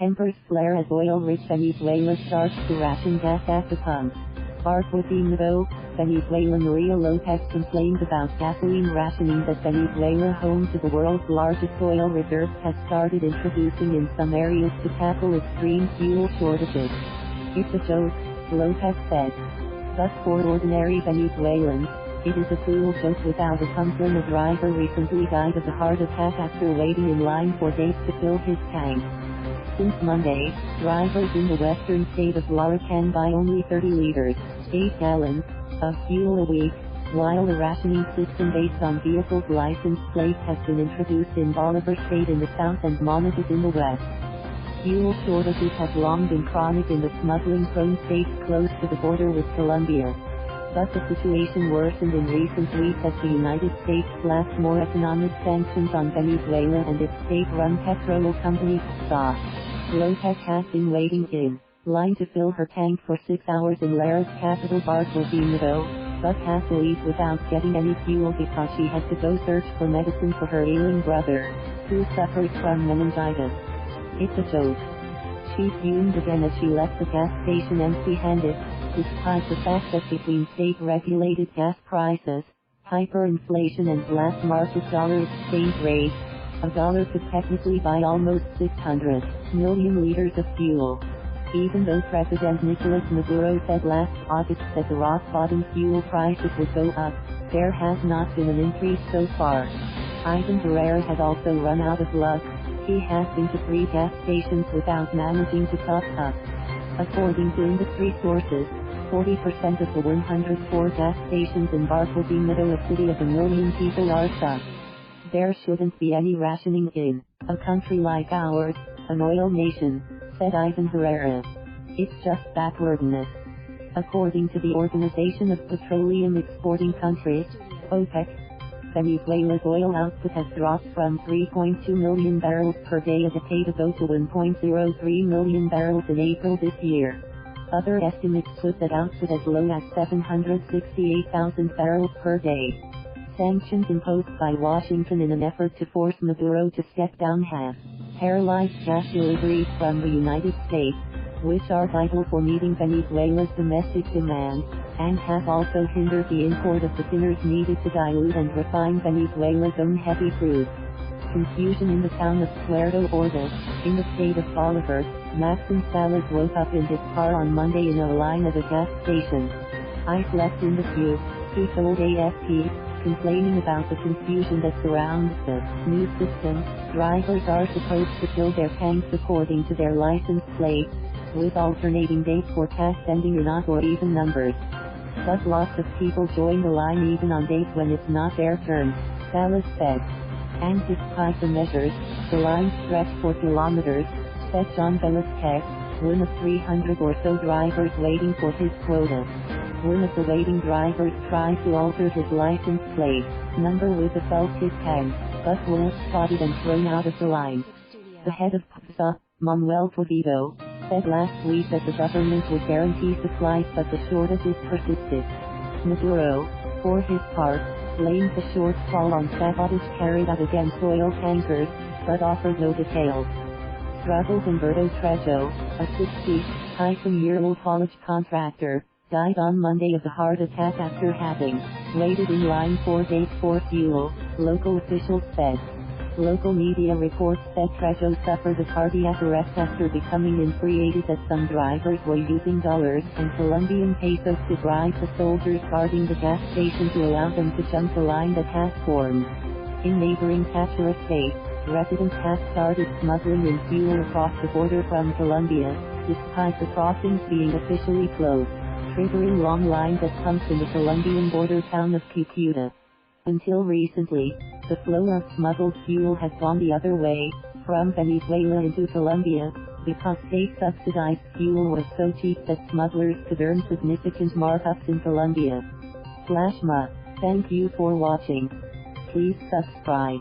Tempers flare as oil-rich Venezuela starts to ration gas at the pump. Barquisimeto, Venezuela. Maria Lopez complains about gasoline rationing that Venezuela, home to the world's largest oil reserves, has started introducing in some areas to tackle extreme fuel shortages. It's a joke, Lopez said. But for ordinary Venezuelans, it is a cruel joke without a concern. A driver recently died of a heart attack after waiting in line for days to fill his tank. Since Monday, drivers in the western state of Lara can buy only 30 liters, 8 gallons, of fuel a week, while a rationing system based on vehicles' license plates has been introduced in Bolivar State in the south and Monagas in the west. Fuel shortages have long been chronic in the smuggling-prone states close to the border with Colombia. But the situation worsened in recent weeks as the United States slapped more economic sanctions on Venezuela and its state-run petroleum company, Cucuta. Lopez has been waiting in line to fill her tank for 6 hours in Lara's capital Barquisimeto, but has to leave without getting any fuel because she had to go search for medicine for her ailing brother, who suffers from meningitis. It's a joke. She fumed again as she left the gas station empty-handed, despite the fact that between state-regulated gas prices, hyperinflation and black market dollar exchange rate, a dollar could technically buy almost 600 million liters of fuel. Even though President Nicolas Maduro said last August that the rock-bottom fuel prices would go up, there has not been an increase so far. Ivan Herrera has also run out of luck. He has been to 3 gas stations without managing to top up. According to industry sources, 40% of the 104 gas stations in Barquisimeto, a city of 1 million people, are shut. There shouldn't be any rationing in a country like ours, an oil nation, said Ivan Herrera. It's just backwardness. According to the Organization of Petroleum Exporting Countries, OPEC, Venezuela's oil output has dropped from 3.2 million barrels per day a decade ago to 1.03 million barrels in April this year. Other estimates put that output as low as 768,000 barrels per day. Sanctions imposed by Washington in an effort to force Maduro to step down have paralyzed gas deliveries from the United States, which are vital for meeting Venezuela's domestic demand, and have also hindered the import of the thinners needed to dilute and refine Venezuela's own heavy crude. Confusion in the town of Puerto Ordaz, in the state of Bolivar. Maxim Salas woke up in his car on Monday in a line at a gas station. I slept in the queue, he told AFP, complaining about the confusion that surrounds the new system. Drivers are supposed to fill their tanks according to their license plate, with alternating dates for tasks ending in odd or even numbers. But lots of people join the line even on days when it's not their turn, Salas said. And despite the measures, the line stretched for kilometers, said John Velasquez, one of 300 or so drivers waiting for his quota. One of the waiting drivers tried to alter his license plate number with a felt-tip tag, but was spotted and thrown out of the line. The head of PSA, Manuel Toledo, said last week that the government would guarantee supplies but the shortages persisted. Maduro, for his part, blamed the shortfall on sabotage carried out against oil tankers, but offered no details. Struggles. Humberto Trejo, a 60-year-old haulage contractor, died on Monday of a heart attack after having waited in line 4 days for fuel, local officials said. Local media reports said Trejo suffered a cardiac arrest after becoming infuriated that some drivers were using dollars and Colombian pesos to bribe the soldiers guarding the gas station to allow them to jump the line that has formed. In neighboring Tachira state, residents have started smuggling in fuel across the border from Colombia, despite the crossings being officially closed, triggering long lines at pumps in the Colombian border town of Cucuta. Until recently, the flow of smuggled fuel has gone the other way, from Venezuela into Colombia, because state-subsidized fuel was so cheap that smugglers could earn significant markups in Colombia. /ma. Thank you for watching. Please subscribe.